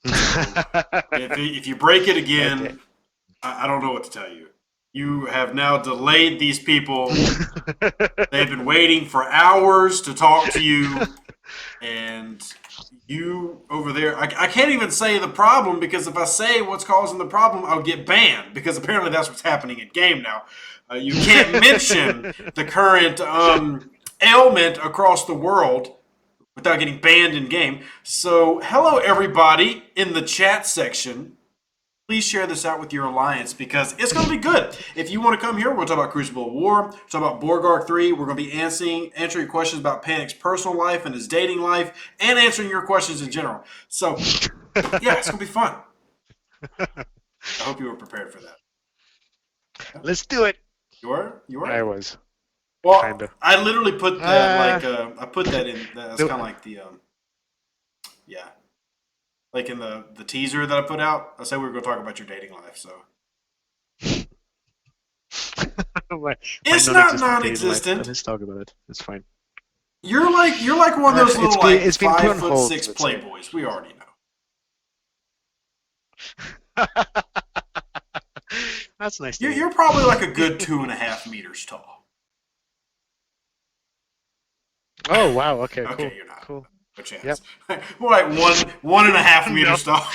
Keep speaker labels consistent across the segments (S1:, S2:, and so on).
S1: If you break it
S2: Okay.
S1: again, I don't know what to tell you. You have now delayed these people. They've been waiting for hours to talk to you, and you over there. I can't even say the problem because if I say what's causing the problem, I'll get banned because apparently that's what's happening in game now. You can't mention the current ailment across the world without getting banned in game. So, hello everybody in the chat section. Please share this out with your alliance because it's going to be good. If you want to come here, we're going to talk about Crucible of War, talk about Borg Arc 3. We're going to be answering questions about Panic's personal life and his dating life, and answering your questions in general. So, yeah, it's going to be fun. I hope you were prepared for that. Yeah.
S2: Let's do it.
S1: You were? You
S2: I
S1: were?
S2: was
S1: Well,
S2: kinda.
S1: I literally put that
S2: Uh,
S1: I put that in. That's kind of like the yeah, like in the teaser that I put out. I said we were going to talk about your dating life. So
S2: my, my
S1: it's not
S2: non-existent dating life.
S1: non-existent.
S2: Let's talk about it. It's fine.
S1: You're like one of those
S2: It's
S1: little
S2: been
S1: like
S2: it's been put
S1: five
S2: on
S1: foot
S2: hold.
S1: six
S2: Let's say.
S1: playboys. We already
S2: That's nice to
S1: know.
S2: hear.
S1: You're probably like a good 2.5 meters tall.
S2: Oh wow. Okay.
S1: Okay,
S2: Cool.
S1: you're not.
S2: Cool.
S1: No
S2: Yep.
S1: chance. More like one and a half
S2: No.
S1: meters tall.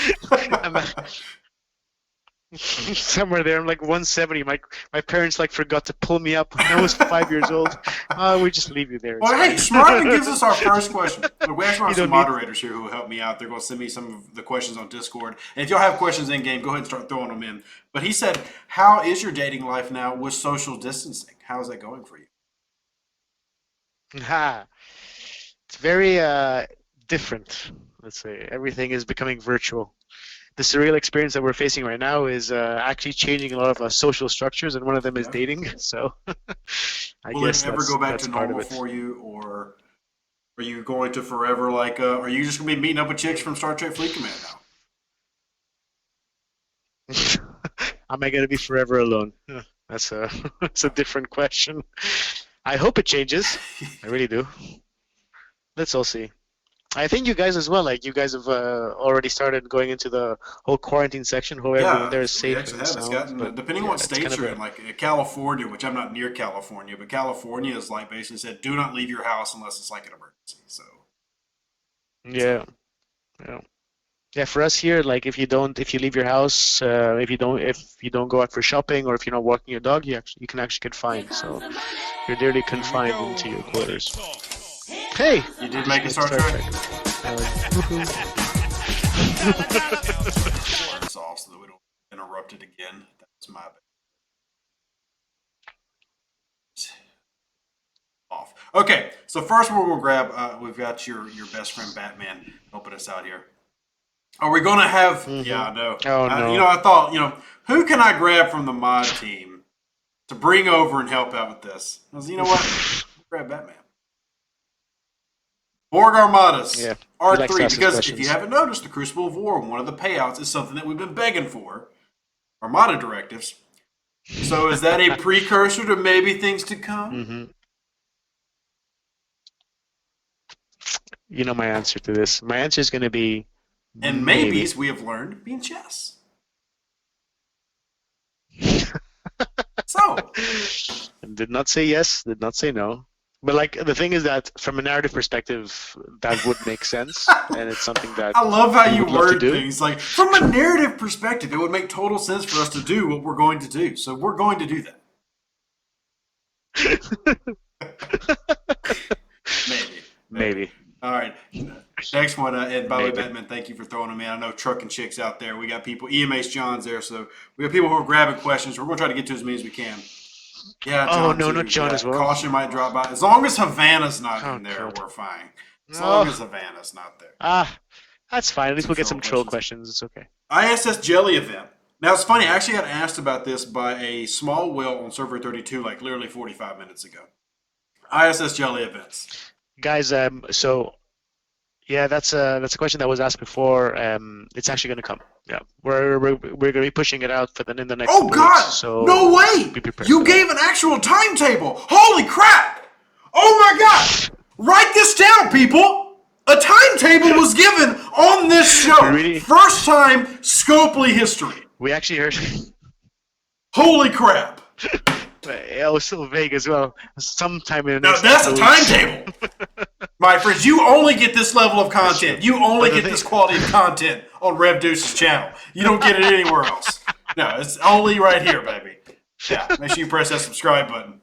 S2: I'm somewhere there. I'm like 170. My parents like forgot to pull me up when I was 5 years old. We just leave you there. It's
S1: Well, hey,
S2: fine.
S1: Smartman gives us our first question. We actually
S2: You
S1: have some
S2: don't need.
S1: moderators here who will help me out. They're going to send me some of the questions on Discord. And if y'all have questions in game, go ahead and start throwing them in. But he said, how is your dating life now with social distancing? How is that going for you?
S2: Ha. It's very different. Let's say everything is becoming virtual. The surreal experience that we're facing right now is actually changing a lot of social structures, and one of them is
S1: Yeah.
S2: dating. So I
S1: Will it
S2: guess
S1: ever go back
S2: that's
S1: to
S2: part of
S1: normal
S2: it.
S1: for you, or are you going to forever like? Are you just going to be meeting up with chicks from Star Trek Fleet Command now?
S2: Am I gonna be forever alone? Huh, that's a that's a different question. I hope it changes. I really do. Let's all see. I think you guys as well. Like you guys have already started going into the whole quarantine section. Hope everyone
S1: Yeah,
S2: there is
S1: we
S2: safe
S1: actually
S2: and
S1: have. It's
S2: sound.
S1: gotten
S2: But
S1: depending on
S2: yeah,
S1: what
S2: it's kind
S1: states
S2: of
S1: you're in.
S2: a
S1: Like California, which I'm not near California, but California is like basically said, do not leave your house unless it's like an emergency. So it's
S2: yeah, yeah. Yeah, for us here, like if you leave your house, if you don't go out for shopping, or if you're not walking your dog, you can actually get
S3: Here
S2: fined.
S3: comes
S2: So
S3: the money.
S2: you're literally
S4: Here we
S2: confined
S4: go.
S2: into your
S4: Money
S2: quarters.
S4: talk.
S2: Hey,
S1: you did
S2: just
S1: make a
S2: missed
S1: Star
S2: Star
S1: Trek.
S2: Trek. Woohoo!
S4: Dollar, dollar.
S1: Turn this off so that we don't interrupt it again. That's my bad. Off. Okay, so first we're gonna grab. We've got your best friend Batman helping us out here. Are we gonna have? Yeah,
S2: Mm-hmm.
S1: I know.
S2: Oh no.
S1: I thought, who can I grab from the mod team to bring over and help out with this? I was, you know what? Grab Batman. Borg Armadas
S2: Yeah, he likes to
S1: R3,
S2: ask us
S1: because if you
S2: questions.
S1: haven't noticed, the Crucible of War, one of the payouts is something that we've been begging for. Armada directives. So is that a precursor to maybe things to come?
S2: Mm-hmm. You know my answer to this. My answer is going to be
S1: And
S2: maybe.
S1: maybes we have learned being chess. So
S2: Did not say yes, did not say no. But like the thing is that from a narrative perspective, that would make sense, and it's something that
S1: I love how
S2: we
S1: you
S2: would love to
S1: word
S2: do.
S1: things. Like, from a narrative perspective, it would make total sense for us to do what we're going to do. So we're going to do that. Maybe. Maybe.
S2: Maybe.
S1: All right. Next one, and by the way,
S2: Maybe.
S1: Batman, thank you for throwing them in. I know trucking chicks out there. We got people. EMH John's there, so we got people who are grabbing questions. We're going to try to get to as many as we can. Yeah,
S2: Oh
S1: John
S2: no,
S1: too.
S2: not John
S1: Yeah,
S2: as well.
S1: caution might drop by. As long as Havana's not
S2: Oh
S1: in there,
S2: god.
S1: we're fine. As long as
S2: Oh,
S1: Havana's not there.
S2: that's fine. At least
S1: Some
S2: we'll get
S1: troll
S2: some troll
S1: questions.
S2: questions. It's okay.
S1: ISS Jelly event. Now it's funny. I actually got asked about this by a small whale on server 32, like literally 45 minutes ago. ISS Jelly events.
S2: Guys, so yeah, that's a question that was asked before. It's actually going to come. Yeah, we're going to be pushing it out for in the next
S1: Oh
S2: couple of weeks.
S1: God! No
S2: So
S1: way!
S2: be prepared
S1: You
S2: for that.
S1: gave an actual timetable. Holy crap! Oh my God! Write this down, people. A timetable was given on this show.
S2: Really?
S1: First time Scopely history.
S2: We actually heard.
S1: Holy crap.
S2: It was so vague as well. Sometime in the
S1: Now
S2: next
S1: that's a
S2: couple of weeks.
S1: timetable. My friends, you only get this level of content. You only
S2: But the
S1: get this
S2: thing-
S1: quality of content on Rev Deuce's channel. You don't get it anywhere else. No, it's only right here, baby. Yeah, make sure you press that subscribe button.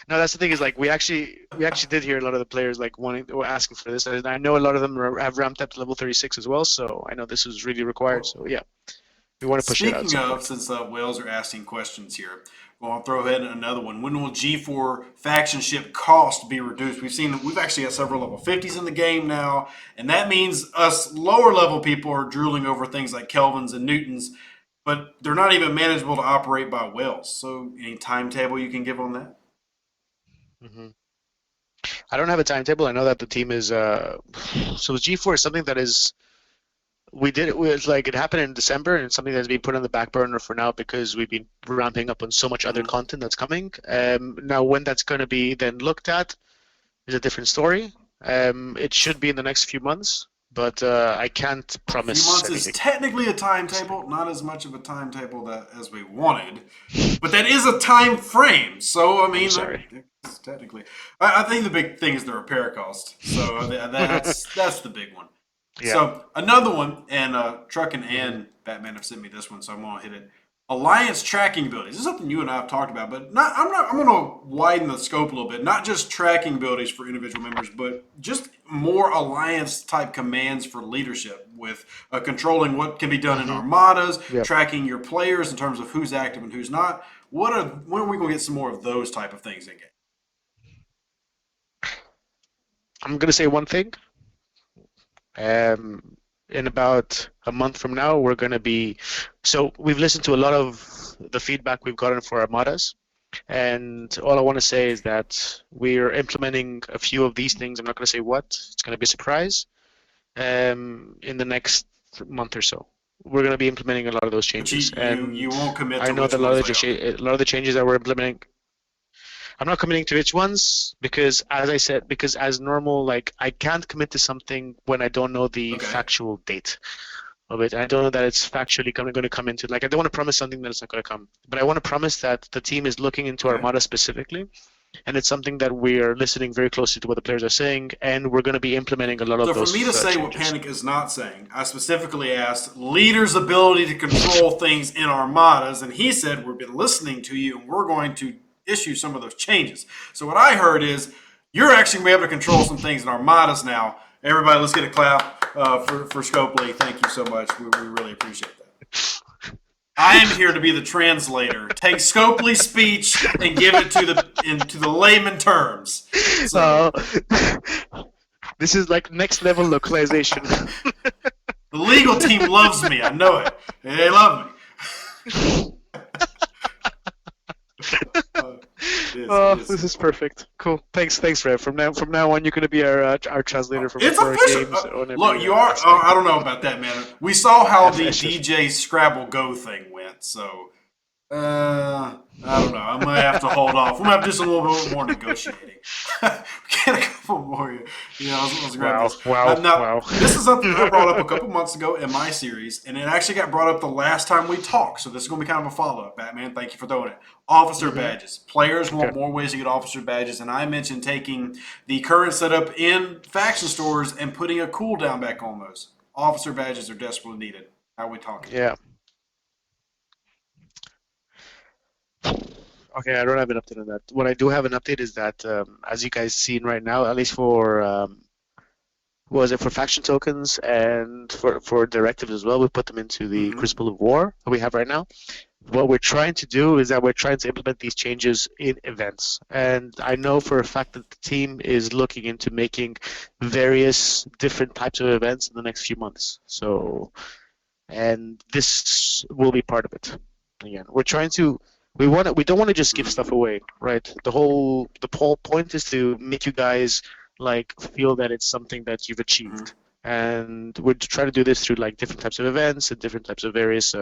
S2: No, that's the thing is like we actually did hear a lot of the players like wanting or asking for this. And I know a lot of them have ramped up to level 36 as well. So I know this was really required. So yeah, we want to push it out.
S1: Speaking of, since whales are asking questions here, well, I'll throw ahead another one. When will G4 faction ship cost be reduced? We've actually got several level 50s in the game now, and that means us lower level people are drooling over things like Kelvins and Newtons, but they're not even manageable to operate by whales. So, any timetable you can give on that?
S2: Hmm. I don't have a timetable. I know that the team is so G4 is something that is we did it was like it happened in December and it's something that's been put on the back burner for now because we've been ramping up on so much other content that's coming. Now when that's going to be then looked at is a different story. It should be in the next few months, but I can't
S1: A
S2: promise
S1: few months
S2: anything.
S1: is technically a timetable, not as much of a timetable as we wanted, but that is a time frame. So I mean,
S2: sorry.
S1: it's technically, I think the big thing is the repair cost. So that's the big one.
S2: Yeah.
S1: So another one, and Truckin and Batman have sent me this one, so I'm gonna hit it. Alliance tracking abilities. This is something you and I have talked about, but I'm gonna widen the scope a little bit. Not just tracking abilities for individual members, but just more alliance type commands for leadership with controlling what can be done in armadas,
S2: Yep.
S1: tracking your players in terms of who's active and who's not. When are we gonna get some more of those type of things in game?
S2: I'm gonna say one thing. In about a month from now, we're going to be. So we've listened to a lot of the feedback we've gotten for Armadas, and all I want to say is that we're implementing a few of these things. I'm not going to say what. It's going to be a surprise. In the next month or so, we're going to be implementing a lot of those
S1: But
S2: changes.
S1: you won't commit to
S2: I know
S1: which
S2: that
S1: ones they are.
S2: a lot of the changes that we're implementing. I'm not committing to which ones because, as I said, because as normal, like I can't commit to something when I don't know the
S1: Okay.
S2: factual date of it. I don't know that it's factually going to come into. Like I don't want to promise something that it's not going to come, but I want to promise that the team is looking into
S1: Okay.
S2: Armada specifically, and it's something that we are listening very closely to what the players are saying, and we're going to be implementing a lot
S1: So
S2: of those.
S1: for me to say what
S2: changes.
S1: Panic is not saying, I specifically asked leaders' ability to control things in armadas, and he said we've been listening to you, and we're going to issue some of those changes. So what I heard is you're actually going to be able to control some things in armadas now. Everybody, let's get a clap for Scopely. Thank you so much. We really appreciate that. I am here to be the translator. Take Scopely's speech and give it into the layman terms. So,
S2: This is like next level localization.
S1: the legal team loves me. I know it. They love me.
S2: This is perfect. Cool. Thanks, Rev. From now on, you're going to be our translator for
S1: It's
S2: our
S1: official.
S2: games. on every
S1: Look, you are.
S2: aspect.
S1: I don't know about that, man. We saw how the
S2: It's just-
S1: DJ Scrabble Go thing went, so I don't know. I might have to hold off. We're gonna have to do some little bit more negotiating. We get a couple more. Let's grab this. Now, this is something I brought up a couple months ago in my series, and it actually got brought up the last time we talked. So this is going to be kind of a follow-up, Batman. Thank you for throwing it. Officer badges. Players want more ways to get officer badges, and I mentioned taking the current setup in faction stores and putting a cooldown back on those. Officer badges are desperately needed. How are we talking?
S2: Yeah. Okay, I don't have an update on that. What I do have an update is that, as you guys seen right now, at least for was it for faction tokens and for directives as well, we put them into the Crucible of War that we have right now. What we're trying to do is that we're trying to implement these changes in events. And I know for a fact that the team is looking into making various different types of events in the next few months. So, and this will be part of it. Again, we're trying to. We don't want to just give stuff away, right? The whole point is to make you guys like feel that it's something that you've achieved, and we're trying to do this through like different types of events and different types of various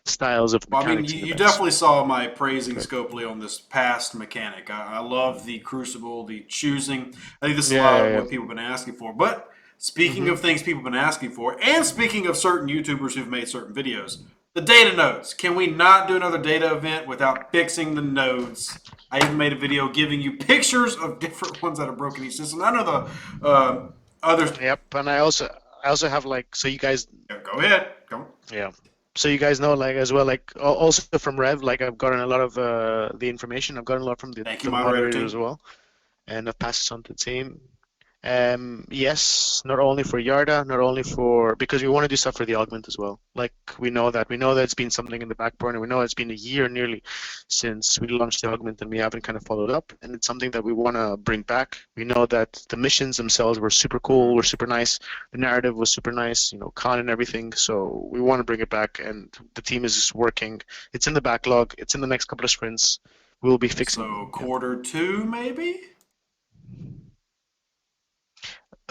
S2: styles of
S1: Well, I mean,
S2: mechanics.
S1: you definitely saw my praising Scopely on this past mechanic. I love the Crucible, the choosing. I think this is a lot of what people have been asking for. But Speaking
S2: Hmm.
S1: of things people have been asking for, and speaking of certain YouTubers who've made certain videos, the data nodes. Can we not do another data event without fixing the nodes? I even made a video giving you pictures of different ones that are broken each system. I know the others.
S2: Yep, and I also have like so you guys
S1: Go ahead. Go.
S2: yeah. So you guys know like as well like also from Rev like I've gotten a lot of the information. I've gotten a lot from
S1: Thank you,
S2: the
S1: moderator
S2: moderator as
S1: team.
S2: well, and I've passed this on to the team. Yes, not only for Yarda, not only for because we want to do stuff for the augment as well. Like we know that it's been something in the back burner. We know it's been a year nearly since we launched the augment, and we haven't kind of followed up. And it's something that we want to bring back. We know that the missions themselves were super cool, were super nice. The narrative was super nice, Khan and everything. So we want to bring it back, and the team is just working. It's in the backlog. It's in the next couple of sprints. We'll be fixing
S1: So
S2: them. Yeah.
S1: Q2 maybe.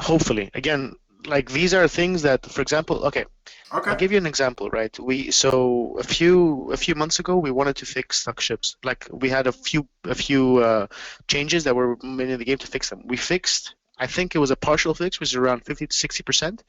S2: Hopefully, again, like these are things that, for example, okay, I'll
S1: Okay.
S2: give you an example, right? So a few months ago we wanted to fix stuck ships. Like we had a few changes that were made in the game to fix them. We fixed, I think it was a partial fix, which is around 50 to 60%.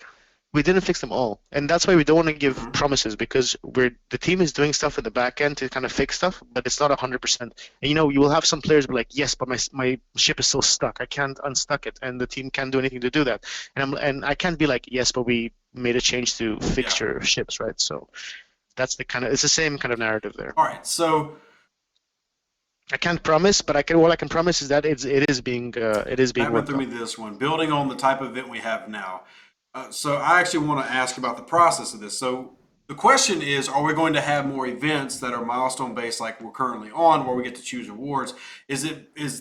S2: We didn't fix them all, and that's why we don't want to give
S1: Mm-hmm.
S2: promises because the team is doing stuff in the back end to kind of fix stuff, but it's not 100%. And you will have some players be like, yes, but my ship is still stuck. I can't unstuck it, and the team can't do anything to do that. And I can't be like, yes, but we made a change to
S1: Yeah.
S2: fix your ships, right? So that's it's the same kind of narrative there.
S1: All right. So
S2: I can't promise, but all I can promise is that it is being
S1: Batman
S2: worked
S1: threw me
S2: on.
S1: this one. Building on the type of event we have now. So I actually want to ask about the process of this. So the question is, are we going to have more events that are milestone based like we're currently on where we get to choose awards? Is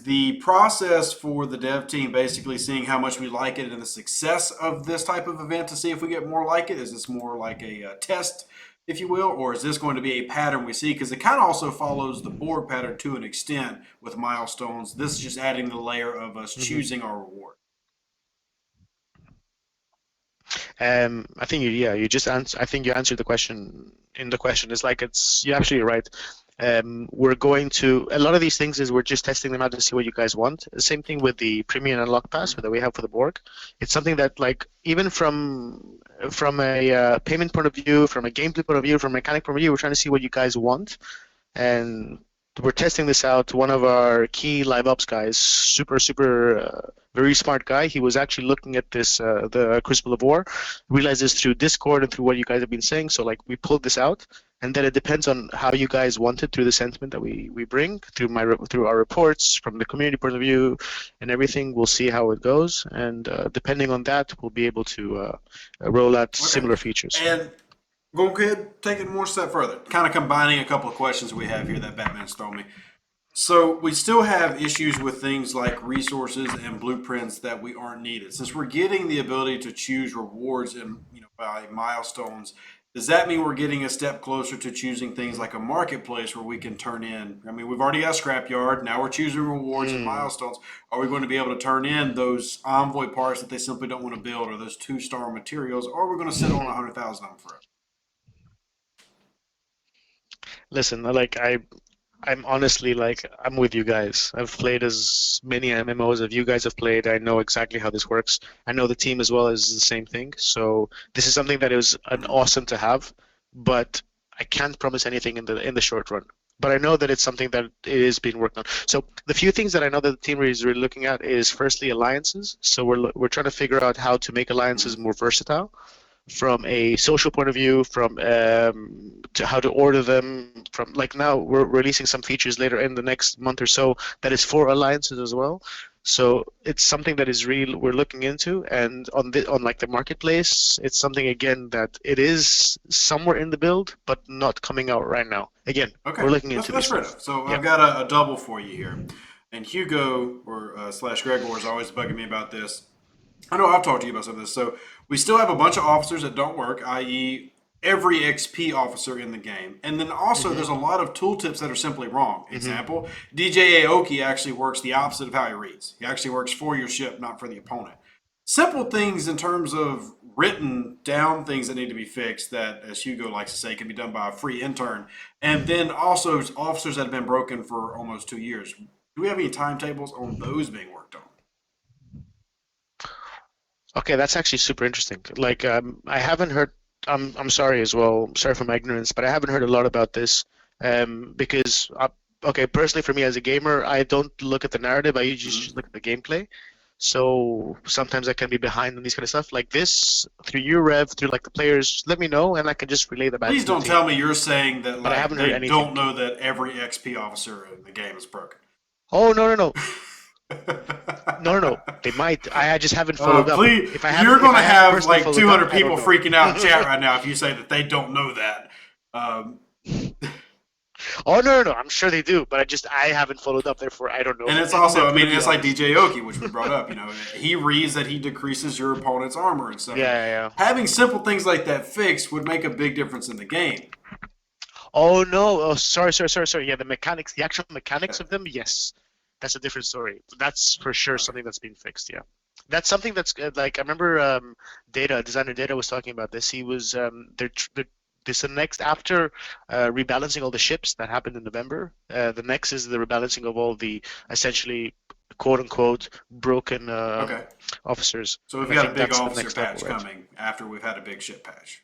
S1: the process for the dev team basically seeing how much we like it and the success of this type of event to see if we get more like it? Is this more like a test, if you will, or is this going to be a pattern we see? Because it kind of also follows the board pattern to an extent with milestones. This is just adding the layer of us
S2: Hmm.
S1: choosing our reward.
S2: I think you just I think you answered the question in the question. It's like you're absolutely right. We're going to a lot of these things is we're just testing them out to see what you guys want. The same thing with the premium unlock pass that we have for the Borg. It's something that like even from a payment point of view, from a gameplay point of view, from a mechanic point of view, we're trying to see what you guys want, and we're testing this out. One of our key live ops guys, super very smart guy. He was actually looking at this the Crucible of War, realized this through Discord and through what you guys have been saying. So like we pulled this out, and then it depends on how you guys want it through the sentiment that we bring through our reports from the community point of view and everything. We'll see how it goes, and depending on that, we'll be able to roll out
S1: Okay.
S2: similar features.
S1: And go ahead, take it more step further. Kind of combining a couple of questions we have here that Batman's thrown me. So we still have issues with things like resources and blueprints that we aren't needed. Since we're getting the ability to choose rewards and by milestones, does that mean we're getting a step closer to choosing things like a marketplace where we can turn in? I mean, we've already got a scrapyard. Now we're choosing rewards and
S2: Hmm.
S1: milestones. Are we going to be able to turn in those envoy parts that they simply don't want to build, or those 2-star materials, or are we going to sit on 100,000 of them forever?
S2: Listen, I'm honestly like I'm with you guys. I've played as many MMOs as you guys have played. I know exactly how this works. I know the team as well is the same thing. So this is something that is an
S1: Mm-hmm.
S2: awesome to have, but I can't promise anything in the short run. But I know that it's something that it is being worked on. So the few things that I know that the team is really looking at is firstly alliances. So we're trying to figure out how to make alliances
S1: Mm-hmm.
S2: more versatile from a social point of view, from to how to order them. From like now, we're releasing some features later in the next month or so that is for alliances as well. So it's something that is real we're looking into, and on like the marketplace, it's something again that it is somewhere in the build, but not coming out right now. Again,
S1: Okay,
S2: we're looking
S1: that's
S2: into this
S1: fair
S2: stuff.
S1: enough. So
S2: Yeah.
S1: I've got a double for you here, and Hugo or slash Gregor is always bugging me about this. I know I've talked to you about some of this. So we still have a bunch of officers that don't work, i.e., every XP officer in the game, and then also
S2: Hmm.
S1: there's a lot of tooltips that are simply wrong.
S2: Hmm.
S1: Example: DJ Aoki actually works the opposite of how he reads. He actually works for your ship, not for the opponent. Simple things in terms of written down things that need to be fixed that, as Hugo likes to say, can be done by a free intern. And then also officers that have been broken for almost 2 years. Do we have any timetables on those being worked on?
S2: Okay, that's actually super interesting. Like, I haven't heard. I'm sorry as well. I'm sorry for my ignorance, but I haven't heard a lot about this. Because okay, personally for me as a gamer, I don't look at the narrative. I usually
S1: Mhm.
S2: just look at the gameplay. So sometimes I can be behind on these kind of stuff. Like this, through you, Rev, through like the players, let me know, and I can just relay that back
S1: Please
S2: to the
S1: don't
S2: team.
S1: tell me you're saying that
S2: But I
S1: like
S2: haven't heard
S1: they
S2: anything.
S1: don't know that every XP officer in the game is broken.
S2: Oh, no, no, no. No, no, no. They might. I just haven't followed up.
S1: Please, you're
S2: If
S1: going to
S2: I haven't
S1: have
S2: personally
S1: like
S2: followed up,
S1: 200
S2: I don't
S1: people
S2: know.
S1: freaking out in chat right now if you say that they don't know that. Um,
S2: Oh, no, no, no. I'm sure they do, but I haven't followed up. Therefore, I don't know.
S1: and it's
S2: I'm
S1: also, I
S2: gonna
S1: mean,
S2: be
S1: it's like
S2: honest.
S1: DJ Oki, which we brought up. You know, he reads that he decreases your opponent's armor and stuff.
S2: Yeah,
S1: And
S2: yeah, yeah.
S1: having simple things like that fixed would make a big difference in the game.
S2: Oh no. Oh, sorry, sorry, sorry, sorry. Yeah, the mechanics, the actual
S1: Yeah.
S2: mechanics of them. Yes, that's a different story. That's for sure
S1: Okay.
S2: something that's been fixed. Yeah, that's something that's like I remember. Designer Data was talking about this. He was this the next after rebalancing all the ships that happened in November. The next is the rebalancing of all the essentially quote unquote broken
S1: Okay.
S2: officers,
S1: So we've
S2: and I
S1: got a
S2: think
S1: big
S2: that's the
S1: officer
S2: next level,
S1: patch
S2: right?
S1: coming after we've had a big ship patch.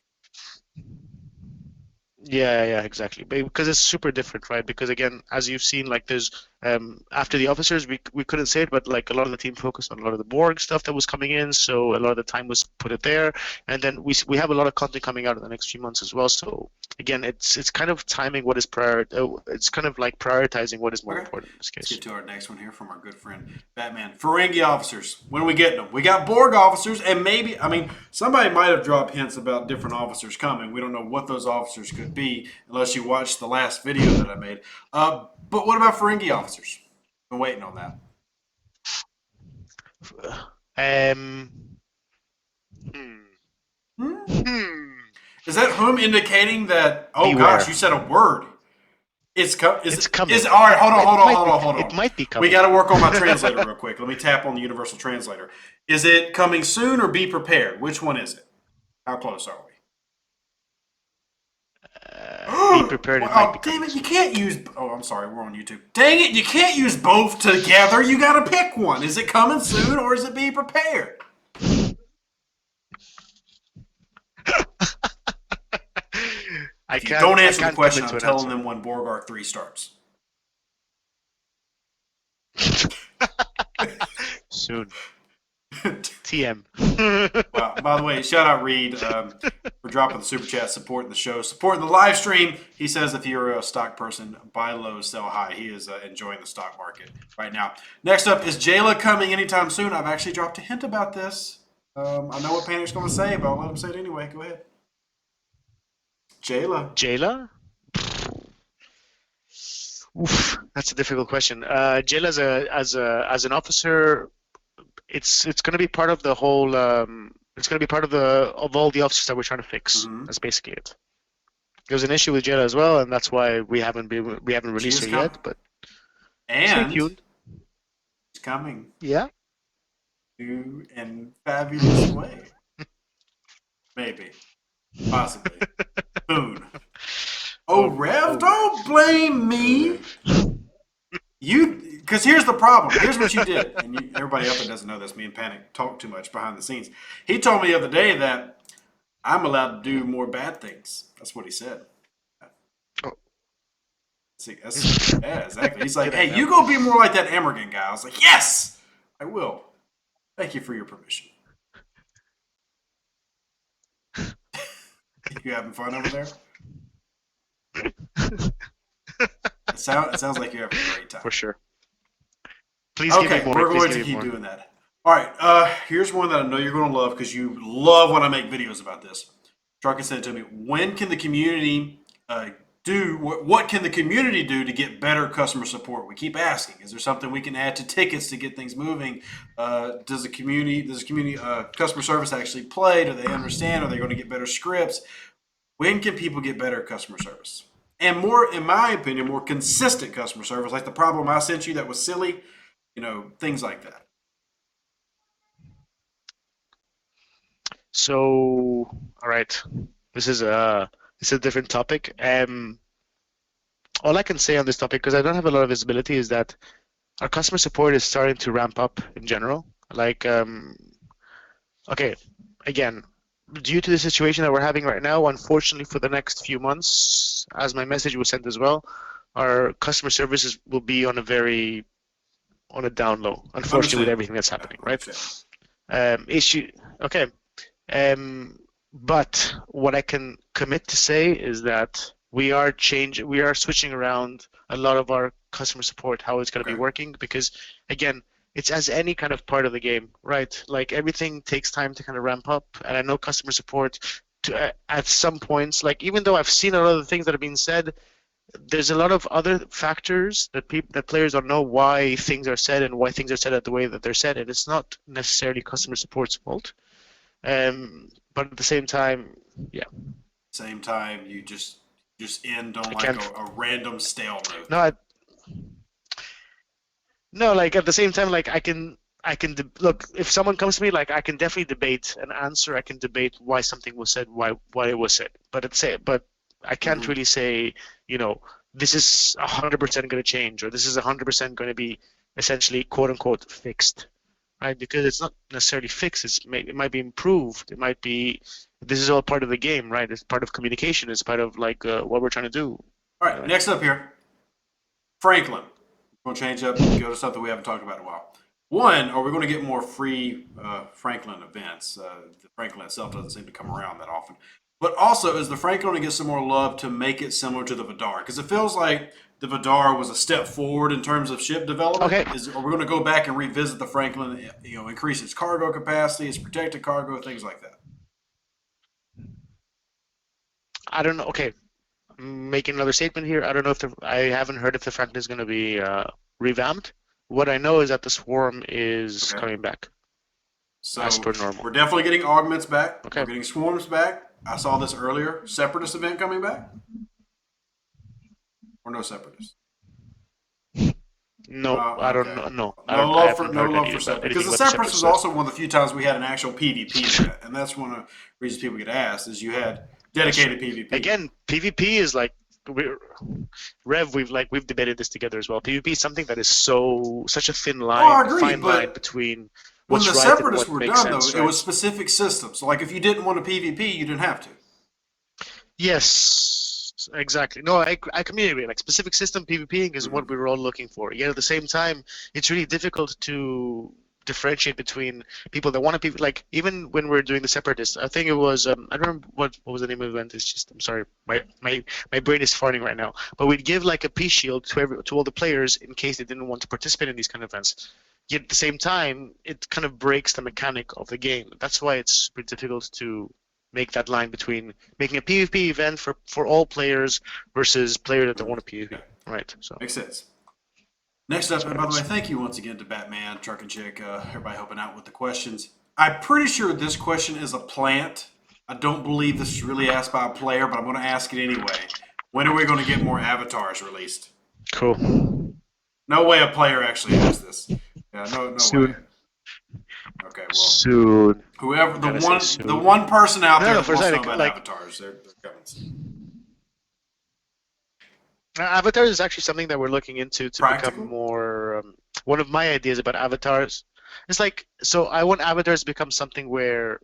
S2: Yeah, yeah, exactly. Because it's super different, right? Because again, as you've seen, like there's after the officers, we couldn't say it, but like a lot of the team focused on a lot of the Borg stuff that was coming in, so a lot of the time was put it there, and then we have a lot of content coming out in the next few months as well. So again, it's kind of timing what is it's kind of like prioritizing what is more
S1: Okay.
S2: important in this
S1: Let's
S2: case.
S1: get to our next one here from our good friend Batman. Ferengi officers. When are we getting them? We got Borg officers, and maybe, I mean, somebody might have dropped hints about different officers coming. We don't know what those officers could be unless you watched the last video that I made. But what about Ferengi officers? Been waiting on that.
S2: Um, hmm,
S1: Hmm?
S2: hmm.
S1: Is that whom indicating that? Oh gosh,
S2: Beware.
S1: you said a word.
S2: It's
S1: Is
S2: coming.
S1: all right? Hold on,
S2: It
S1: hold on,
S2: might
S1: hold
S2: be.
S1: on, hold
S2: It
S1: on.
S2: might be
S1: We
S2: coming.
S1: got to work on my translator real quick. Let me tap on the universal translator. Is it coming soon or be prepared? Which one is it? How close are we?
S2: Be prepared. It might be
S1: Wow, damn
S2: coming
S1: it! You
S2: soon.
S1: can't use. Oh, I'm sorry. We're on YouTube. Dang it! You can't use both together. You got to pick one. Is it coming soon or is it be prepared? If you don't
S2: I
S1: answer the
S2: can't
S1: question,
S2: commit to
S1: I'm
S2: an
S1: telling
S2: answer.
S1: them when Borg Arc 3 starts.
S2: Soon. TM.
S1: Wow. By the way, shout out Reed for dropping the super chat, supporting the show, supporting the live stream. He says if you're a stock person, buy low, sell high. He is enjoying the stock market right now. Next up is Jayla coming anytime soon. I've actually dropped a hint about this. I know what Panic's going to say, but I'll let him say it anyway. Go ahead. Jayla.
S2: Jayla? Oof, that's a difficult question. Jayla as an officer, it's going to be part of the whole. It's going to be part of the of all the officers that we're trying to fix.
S1: Mm-hmm.
S2: That's basically it. There was an issue with Jayla as well, and that's why we haven't
S1: She
S2: released
S1: is
S2: her
S1: coming.
S2: yet. But stay
S1: And
S2: tuned.
S1: she's coming
S2: Yeah.
S1: new and fabulous way. Maybe. Possibly. Soon. Oh, Rev, don't blame me. You, because here's the problem. Here's what you did, and everybody up there doesn't know this. Me and Panic talk too much behind the scenes. He told me the other day that I'm allowed to do more bad things. That's what he said.
S2: Oh.
S1: See, yeah, exactly. He's like,
S2: Good on
S1: "Hey, you
S2: them.
S1: go be more like that Emergen guy." I was like, "Yes, I will. Thank you for your permission." You having fun over there? It sounds like you're having a great time.
S2: For sure. Please give me
S1: Okay,
S2: more.
S1: we're
S2: Please
S1: going
S2: give
S1: to
S2: me
S1: keep
S2: more.
S1: doing that. All right, here's one that I know you're going to love because you love when I make videos about this. Trucker said to me, "When can the community do? What can the community do to get better customer support?" We keep asking. Is there something we can add to tickets to get things moving? Does the community customer service actually play? Do they understand? Are they going to get better scripts? When can people get better customer service? And more, in my opinion, more consistent customer service, like the problem I sent you that was silly, things like that.
S2: So, all right, this is a different topic. All I can say on this topic, because I don't have a lot of visibility, is that our customer support is starting to ramp up in general. Like, okay, again, due to the situation that we're having right now, unfortunately for the next few months, as my message was sent as well, our customer services will be on a down low, unfortunately with
S1: Understand.
S2: everything that's happening, right?
S1: Understand.
S2: Issue, okay. But what I can commit to say is that we are switching around a lot of our customer support, how it's going to be
S1: Okay.
S2: working, because again, it's as any kind of part of the game, right? Like everything takes time to kind of ramp up, and I know customer support at some points, like even though I've seen a lot of the things that have been said, there's a lot of other factors that players don't know why things are said and why things are said at the way that they're said, and it's not necessarily customer support's fault. But at the same time, yeah,
S1: Same time, you just end on
S2: I
S1: like
S2: can't.
S1: a random stalemate.
S2: No, no, like at the same time, like look. If someone comes to me, like I can definitely debate an answer. I can debate why something was said, why it was said. But I can't
S1: Mhm.
S2: really say, this is 100% going to change, or this is 100% going to be essentially quote unquote fixed, right? Because it's not necessarily fixed. It might be improved. It might be. This is all part of the game, right? It's part of communication. It's part of like what we're trying to do.
S1: All right, next up here, Franklin. We're going to change up, go to something we haven't talked about in a while. One, are we going to get more free Franklin events? The Franklin itself doesn't seem to come around that often. But also, is the Franklin going to get some more love to make it similar to the Vidar? Because it feels like the Vidar was a step forward in terms of ship development.
S2: Okay,
S1: Are we going to go back and revisit the Franklin? Increase its cargo capacity, its protected cargo, things like that.
S2: I don't know. Okay, making another statement here. I don't know if I haven't heard if the Franklin is going to be revamped. What I know is that the Swarm is
S1: Okay.
S2: coming back as
S1: So
S2: per normal.
S1: we're definitely getting augments back. We're
S2: Okay.
S1: getting swarms back. I saw this earlier. Separatist event coming back, or no separatist?
S2: No, I don't
S1: Okay.
S2: know. No, I
S1: No
S2: don't. I
S1: love for
S2: haven't
S1: no
S2: heard
S1: love for separatist because
S2: anything
S1: the
S2: about the
S1: separatist
S2: Separate
S1: was
S2: stuff.
S1: also one of the few times we had an actual PvP event, and that's one of the reasons people get asked is you had
S2: That's true.
S1: dedicated PvP.
S2: Again, PvP is like Rev. We've debated this together as well. PvP is something that is such a
S1: Oh, I
S2: a
S1: agree,
S2: fine line
S1: but
S2: between
S1: when the
S2: what's right and
S1: separatists
S2: what
S1: were
S2: makes
S1: done though,
S2: sense,
S1: it was
S2: right?
S1: specific systems. So like if you didn't want a PvP, you didn't have to.
S2: Yes, exactly. No, I completely agree. Like specific system PvPing is
S1: Mm-hmm.
S2: what we were all looking for. Yet at the same time, it's really difficult to differentiate between people that want to be like even when we're doing the separatists. I think it was I don't remember what was the name of the event. It's just I'm sorry, my brain is farting right now. But we'd give like a P shield to all the players in case they didn't want to participate in these kind of events. Yet at the same time, it kind of breaks the mechanic of the game. That's why it's pretty difficult to make that line between making a PvP event for all players versus players that don't want a PvP.
S1: Okay.
S2: Right. So
S1: Makes sense. Next
S2: that's
S1: up,
S2: what
S1: and
S2: it
S1: by the way,
S2: is.
S1: thank you once again to Batman, Truck and Chick, everybody helping out with the questions. I'm pretty sure this question is a plant. I don't believe this is really asked by a player, but I'm going to ask it anyway. When are we going to get more avatars released?
S2: Cool.
S1: No way a player actually asked this. Yeah, no way.
S2: Soon.
S1: Okay, well,
S2: Soon.
S1: whoever
S2: Gotta say
S1: the
S2: soon.
S1: one person out
S2: No,
S1: there
S2: no,
S1: that
S2: for a
S1: wants to know
S2: second,
S1: about
S2: like
S1: avatars, they're coming soon.
S2: avatars is actually something that we're looking into to become
S1: Practical?
S2: more. One of my ideas about avatars, it's like so I want avatars to become something where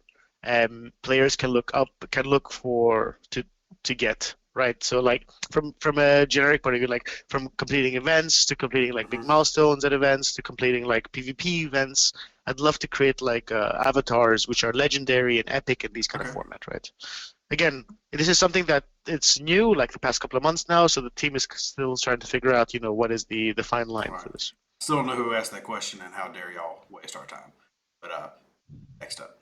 S2: players can look for to get right. So like from a generic point of view, like from completing events to completing like big
S1: Mm-hmm.
S2: milestones at events to completing like PvP events. I'd love to create like avatars which are legendary and epic in these kind of
S1: Okay.
S2: format, right? Again, this is something that it's new, like the past couple of months now, so the team is still trying to figure out, what is the fine
S1: All
S2: line
S1: right.
S2: for this.
S1: Still don't know who asked that question and how dare y'all waste our time. But next up.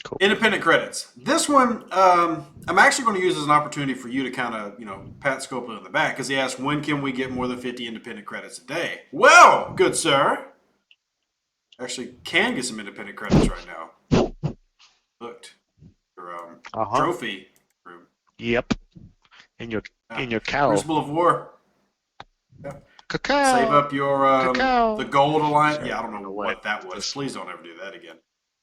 S2: Cool.
S1: Independent credits. This one, I'm actually going to use as an opportunity for you to kind of, pat Scopely in the back because he asked, when can we get more than 50 independent credits a day? Well, good sir, actually can get some independent credits right now. Looked your
S2: Uh-huh.
S1: trophy room.
S2: Yep. In your
S1: Yeah.
S2: in your cow.
S1: Crucible of War. Yeah. Save
S2: Cacao.
S1: up your the
S2: Cacao.
S1: gold alliance.
S2: Sorry,
S1: Yeah, I
S2: I
S1: don't
S2: don't
S1: know
S2: know why
S1: what that was.
S2: this.
S1: Please don't ever do that again.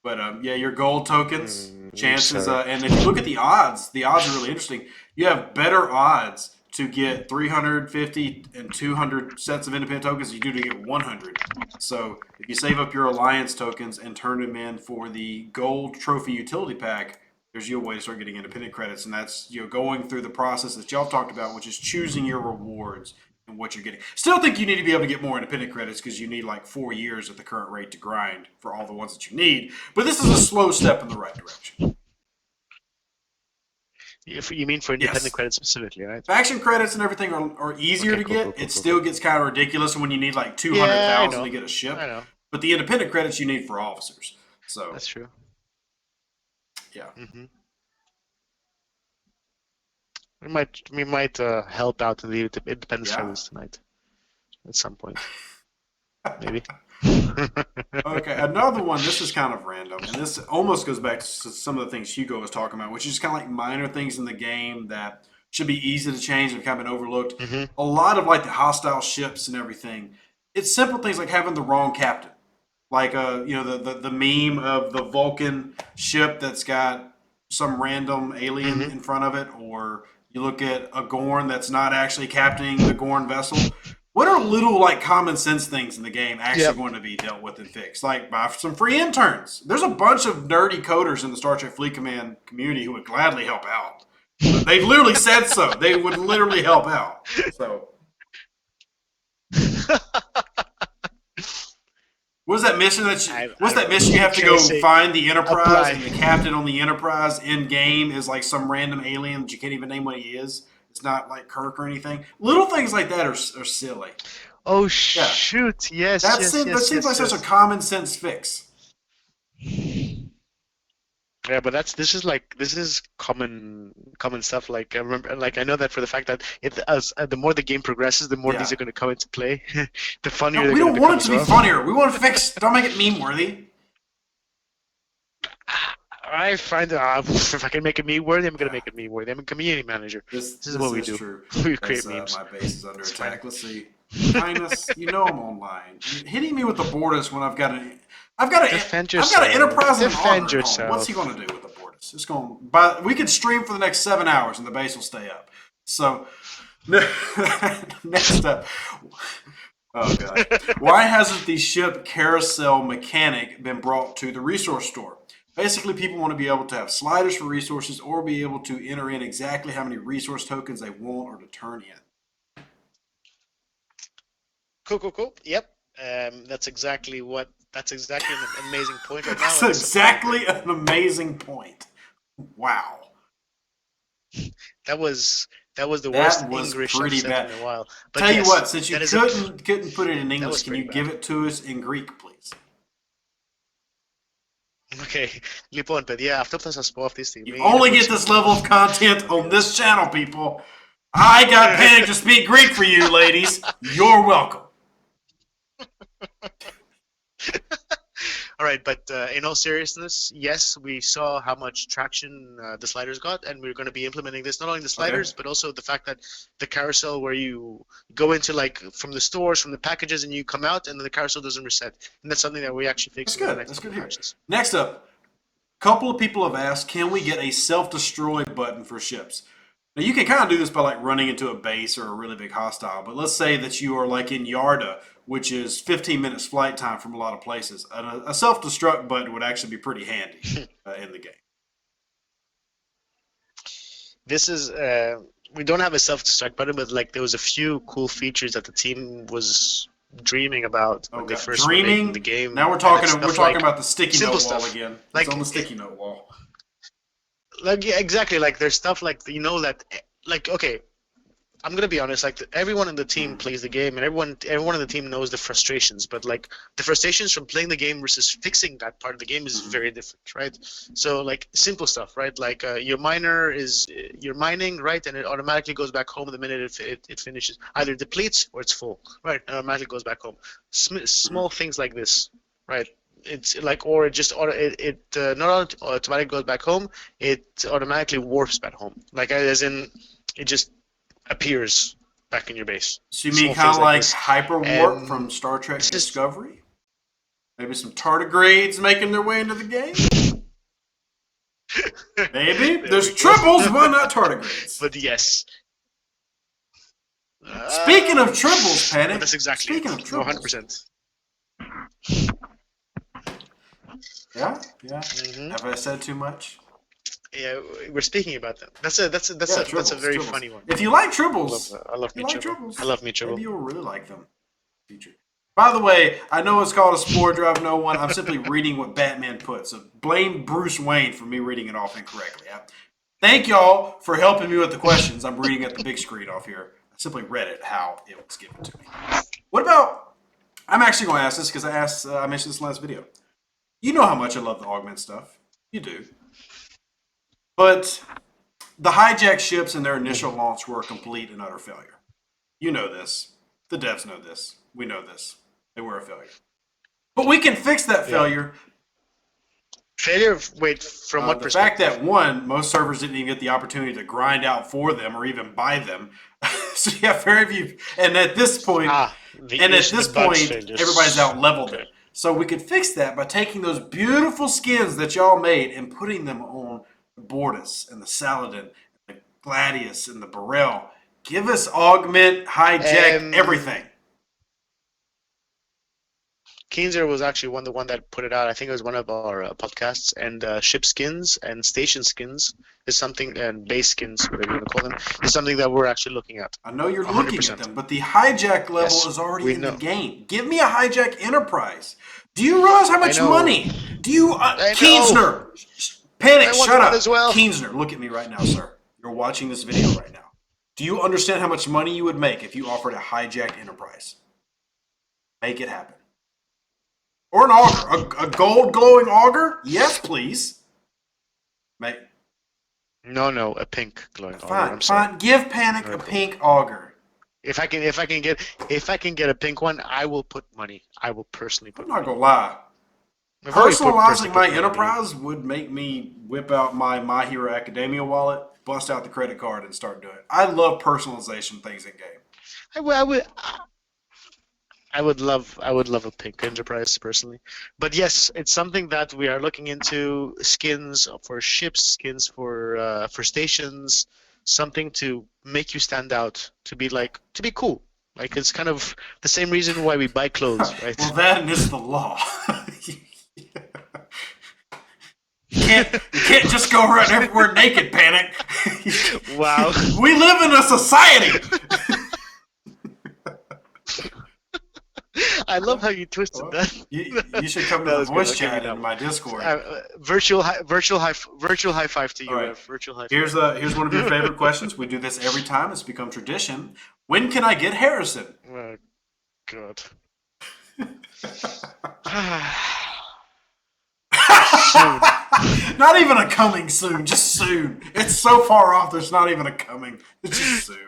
S1: But yeah, your gold tokens chances,
S2: Sorry.
S1: and if you look at the odds are really interesting. You have better odds to get 350 and 200 sets of independent tokens as you do to get 100. So if you save up your alliance tokens and turn them in for the gold trophy utility pack, there's your way to start getting independent credits, and that's going through the process that y'all talked about, which is choosing your rewards and what you're getting. Still think you need to be able to get more independent credits because you need like 4 years at the current rate to grind for all the ones that you need. But this is a slow step in the right direction.
S2: If you mean for independent
S1: Yes.
S2: credits specifically, right?
S1: Faction credits and everything are easier
S2: Okay,
S1: to
S2: cool,
S1: get.
S2: cool, cool,
S1: It
S2: cool,
S1: still
S2: cool.
S1: gets kind of ridiculous when you need like
S2: Yeah, I
S1: 200,000
S2: know.
S1: to get a ship.
S2: I know.
S1: But the independent credits you need for officers. So
S2: That's true.
S1: yeah.
S2: Mm-hmm. We might help out in the independence
S1: Yeah.
S2: service tonight at some point, maybe.
S1: Okay, another one. This is kind of random, and this almost goes back to some of the things Hugo was talking about, which is kind of like minor things in the game that should be easy to change and kind of been overlooked.
S2: Mm-hmm.
S1: A lot of like the hostile ships and everything. It's simple things like having the wrong captain, like the meme of the Vulcan ship that's got some random alien
S2: Mm-hmm.
S1: in front of it, or you look at a Gorn that's not actually captaining the Gorn vessel. What are little like common sense things in the game actually
S2: Yep.
S1: going to be dealt with and fixed? Like buy some free interns. There's a bunch of nerdy coders in the Star Trek Fleet Command community who would gladly help out. They literally said so. They would literally help out. So what's that mission you have to go find the Enterprise
S2: apply.
S1: and the captain on the Enterprise in game is like some random alien that you can't even name what he is. It's not like Kirk or anything. Little things like that are silly.
S2: Oh shoot! Yes,
S1: That
S2: yes,
S1: seems
S2: yes,
S1: like
S2: yes,
S1: such a common sense fix.
S2: Yeah, but this is common stuff. Like I remember, like I know that for the fact that the more the game progresses, the more these are going to come into play. The funnier
S1: No,
S2: they're
S1: we
S2: going
S1: don't
S2: to
S1: want
S2: become
S1: it to be
S2: as well.
S1: funnier. We want to fix. Don't make it meme worthy.
S2: I find if I can make it meme worthy, I'm going to make it meme worthy. I'm a community manager. This is what we do.
S1: True.
S2: We create memes.
S1: My base is under attack. Let's see. Kindness, you know I'm online. You're hitting me with the Bortus when I've got an
S2: Defend
S1: I've got an
S2: yourself.
S1: Enterprise and an
S2: Defend
S1: armor at home.
S2: yourself.
S1: What's he going to do with the Bortus? It's going. But we could stream for the next 7 hours and the base will stay up. So next up. Oh god! Why hasn't the ship carousel mechanic been brought to the resource store? Basically, people want to be able to have sliders for resources or be able to enter in exactly how many resource tokens they want or to turn in.
S2: Cool. Yep. That's exactly an amazing point right now.
S1: That's exactly an amazing point. Wow.
S2: That was the worst
S1: was
S2: English
S1: pretty
S2: I've said
S1: bad.
S2: in a while. But
S1: Tell you
S2: yes,
S1: what, since you
S2: that is
S1: couldn't put it in English,
S2: was
S1: can you
S2: pretty
S1: give it to us in Greek, please?
S2: Okay, λοιπόν, παιδιά, αυτό που θα σας πω αυτή τη στιγμή.
S1: You only get this level of content on this channel, people. I got paid to speak Greek for you, ladies. You're welcome.
S2: All right, but in all seriousness, yes, we saw how much traction the sliders got, and we're going to be implementing this, not only the sliders, but also the fact that the carousel where you go into like from the stores, from the packages, and you come out, and then the carousel doesn't reset. And that's something that we actually fixed.
S1: That's
S2: in the
S1: good.
S2: next
S1: That's good
S2: couple
S1: here.
S2: patches.
S1: Next up, a couple of people have asked, can we get a self-destroy button for ships? Now, you can kind of do this by like running into a base or a really big hostile, but let's say that you are like in Yarda, which is 15 minutes flight time from a lot of places. A self-destruct button would actually be pretty handy in the game.
S2: This is we don't have a self-destruct button, but like there was a few cool features that the team was dreaming about when they first were making the game.
S1: Now we're
S2: And
S1: talking.
S2: it's
S1: We're
S2: stuff
S1: talking
S2: like
S1: about the sticky note
S2: simple
S1: wall
S2: stuff.
S1: again.
S2: Like,
S1: it's on the sticky note wall.
S2: Like yeah, exactly, like there's stuff like that like okay, I'm gonna be honest, like everyone in the team plays the game, and everyone in the team knows the frustrations, but like the frustrations from playing the game versus fixing that part of the game is very different, right? So like simple stuff, right? Like you're mining, right, and it automatically goes back home the minute it finishes, either depletes or it's full, right, and automatically goes back home. Small things like this, right? It's like, or it just not automatically goes back home. It automatically warps back home. Like as in, it just appears back in your base.
S1: So you mean kind of like hyper warp from Star Trek Discovery? Maybe some tardigrades making their way into the game. Maybe there's triples, why not tardigrades?
S2: But yes.
S1: Speaking of triples, Panic.
S2: That's exactly
S1: Speaking
S2: it.
S1: of
S2: No,
S1: triples.
S2: 100%.
S1: Yeah.
S2: Mm-hmm.
S1: Have I said too much?
S2: Yeah, we're speaking about them. That's a
S1: Triples,
S2: very
S1: triples.
S2: funny one.
S1: If you like
S2: I
S1: triples,
S2: love
S1: you
S2: me
S1: like
S2: triple.
S1: triples.
S2: I love me triple.
S1: Maybe you'll really like them. Future. By the way, I know it's called a Spore Drive No One. I'm simply reading what Batman put. So blame Bruce Wayne for me reading it off incorrectly. Thank y'all for helping me with the questions. I'm reading at the big screen off here. I simply read it how it was given to me. What about? I'm actually going to ask this because I mentioned this in the last video. You know how much I love the augment stuff. You do. But the hijacked ships in their initial launch were a complete and utter failure. You know this. The devs know this. We know this. They were a failure. But we can fix that failure.
S2: Failure. Wait, from what
S1: The
S2: perspective?
S1: fact that one, most servers didn't even get the opportunity to grind out for them or even buy them. So you have very few. And at this point, everybody's out leveled it. So we could fix that by taking those beautiful skins that y'all made and putting them on the Bortus and the Saladin, the Gladius and the Burrell. Give us augment, hijack, everything.
S2: Keenzer was actually the one that put it out. I think it was one of our podcasts. And ship skins and station skins is something, and base skins, whatever you want to call them, is something that we're actually looking at.
S1: I know you're
S2: 100%.
S1: looking at them, but the hijack level is already in the game. Give me a hijack enterprise. Do you realize how much money? Do you, Keensner, Panic, shut up.
S2: Well.
S1: Keensner, look at me right now, sir. You're watching this video right now. Do you understand how much money you would make if you offered a hijacked enterprise? Make it happen. Or an auger. A gold glowing auger? Yes, please. Make.
S2: No, a pink glowing auger.
S1: Fine. Give Panic a pink auger.
S2: If I can get a pink one, I will put money. I will personally put.
S1: I'm not gonna lie. Personalizing my enterprise would make me whip out my Hero Academia wallet, bust out the credit card, and start doing it. I love personalization things in game.
S2: I would love a pink enterprise personally, but yes, it's something that we are looking into. Skins for ships, skins for stations, something to make you stand out, to be cool. Like it's kind of the same reason why we buy clothes, right?
S1: Well, that is the law. You can't just go around everywhere naked, Panic.
S2: Wow.
S1: We live in a society.
S2: I love how you twisted that.
S1: You should come to the voice chat in my Discord.
S2: Virtual high five to you.
S1: Right.
S2: Virtual high five.
S1: Here's one of your favorite questions. We do this every time. It's become tradition. When can I get Harrison?
S2: Oh, God. Soon.
S1: Not even a coming soon. Just soon. It's so far off. There's not even a coming. It's just soon.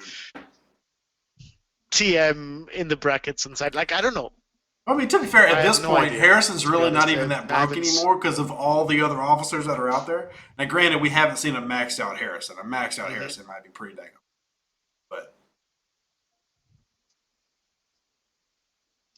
S2: TM in the brackets inside. Like, I don't know.
S1: I mean, to be fair, at this point,
S2: idea.
S1: Harrison's really not even that broke anymore because of all the other officers that are out there. Now, granted, we haven't seen a maxed out Harrison. A maxed out Harrison might be pretty dang. But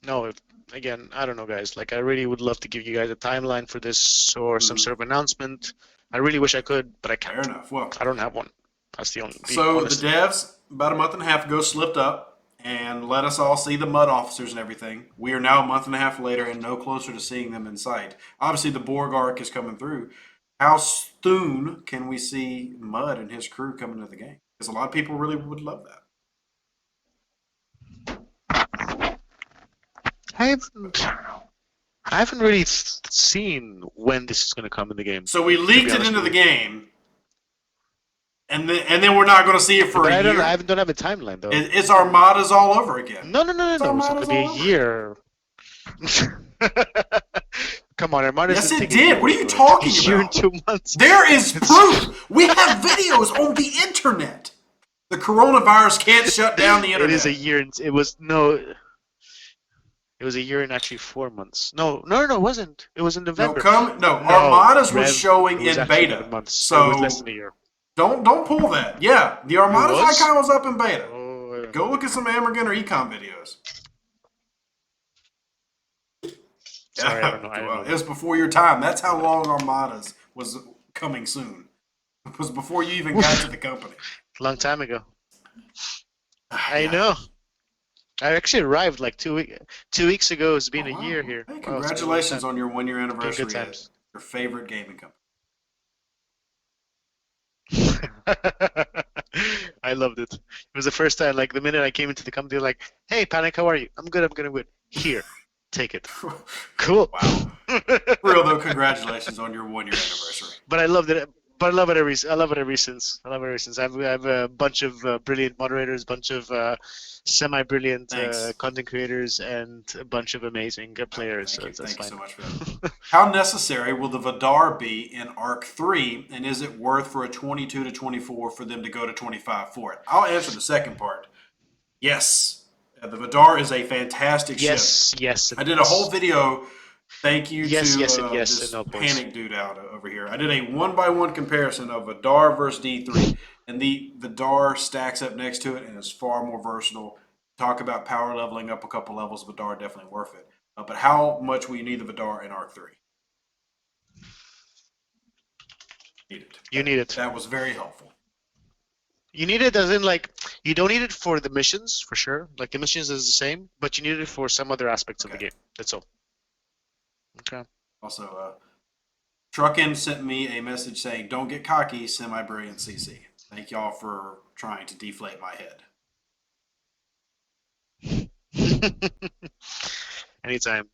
S2: no, again, I don't know, guys. Like, I really would love to give you guys a timeline for this or some sort of announcement. I really wish I could, but I can't.
S1: Fair enough. Well,
S2: I don't have one. That's the only.
S1: So the devs about a month and a half ago slipped up and let us all see the mud officers and everything. We are now a month and a half later and no closer to seeing them in sight. Obviously, the Borg Arc is coming through. How soon can we see Mud and his crew coming to the game? Because a lot of people really would love that.
S2: I haven't really seen when this is going to come in the game.
S1: So we leaked it into the game. And then we're not going to see it for a year.
S2: I don't have a timeline, though.
S1: It's Armadas all over again.
S2: No. It's going to be a year. Come on, Armadas.
S1: Yes, it did. What are you talking about?
S2: A year and 2 months.
S1: There is proof. We have videos on the internet. The coronavirus can't shut down the internet.
S2: It is a year. It was a year and actually 4 months. No, it wasn't. It was in November.
S1: Armadas was showing in beta. So
S2: it was less than a year.
S1: Don't pull that. Yeah, the Armadas icon was up in beta. Oh, yeah. Go look at some Amergan or Econ videos.
S2: Sorry, I don't know.
S1: It was before your time. That's how long Armadas was coming soon. It was before you even got to the company.
S2: Long time ago. I
S1: Yeah.
S2: know. I actually arrived like 2 weeks ago. It's
S1: Oh
S2: been a
S1: wow.
S2: year
S1: Well,
S2: here.
S1: hey,
S2: Wow, it's been a long
S1: congratulations
S2: time.
S1: on your 1 year
S2: Getting good
S1: anniversary at
S2: times.
S1: your favorite gaming company.
S2: I loved it. It was the first time, like the minute I came into the company, like, "Hey, Panic, how are you? I'm good. I'm good. Here, take it. Cool."
S1: Wow. For real though, congratulations on your 1 year anniversary.
S2: But I loved it. But I love it I love it ever since. I love it ever since. I have a bunch of brilliant moderators, bunch of semi-brilliant
S1: Thanks.
S2: content creators, and a bunch of amazing players.
S1: Thank
S2: So
S1: you.
S2: that's
S1: Thank you
S2: fine.
S1: so much for that. How necessary will the Vidar be in Arc 3, and is it worth for a 22 to 24 for them to go to 25 for it? I'll answer the second part. Yes. The Vidar is a fantastic ship.
S2: Yes, yes,
S1: I
S2: and
S1: did a whole
S2: yes.
S1: video. Thank you
S2: Yes,
S1: to
S2: yes, and yes, and
S1: this
S2: no points.
S1: panic dude out over here. I did a one by one comparison of Vidar versus D3, and the Vidar stacks up next to it and is far more versatile. Talk about power leveling up a couple levels. Vidar definitely worth it. But how much will you need the Vidar in Arc 3? Need it.
S2: You need it.
S1: That was very helpful.
S2: You need it as in like you don't need it for the missions for sure. Like the missions is the same, but you need it for some other aspects of the
S1: Okay.
S2: game. That's all. Okay.
S1: Also, Truckin sent me a message saying, "Don't get cocky, semi-brilliant CC." Thank y'all for trying to deflate my head.
S2: Anytime.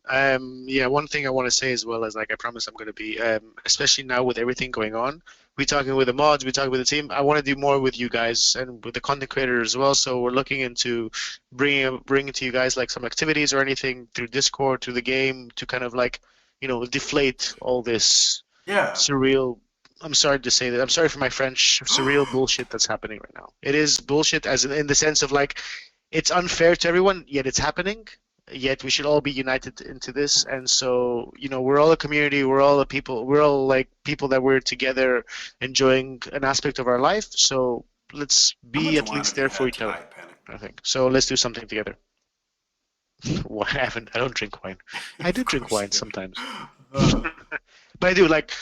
S2: Yeah, one thing I want to say as well is like I promise I'm going to be, especially now with everything going on. We talking with the mods, we talking with the team. I want to do more with you guys and with the content creators as well. So we're looking into bringing to you guys like some activities or anything through Discord, through the game, to kind of like, deflate all this
S1: Yeah.
S2: surreal. I'm sorry to say that. I'm sorry for my French. Surreal bullshit that's happening right now. It is bullshit as in the sense of like it's unfair to everyone, yet it's happening. Yet we should all be united into this. And so, we're all a community. We're all a people. We're all like people that we're together enjoying an aspect of our life. So let's
S1: How
S2: be
S1: much
S2: at
S1: wine
S2: least
S1: have you
S2: there for
S1: had
S2: each other,
S1: tonight, Panic?
S2: I think. So let's do something together. Well, I don't drink wine. I do
S1: Of
S2: drink
S1: course you
S2: wine
S1: do.
S2: sometimes.
S1: Uh,
S2: But I do like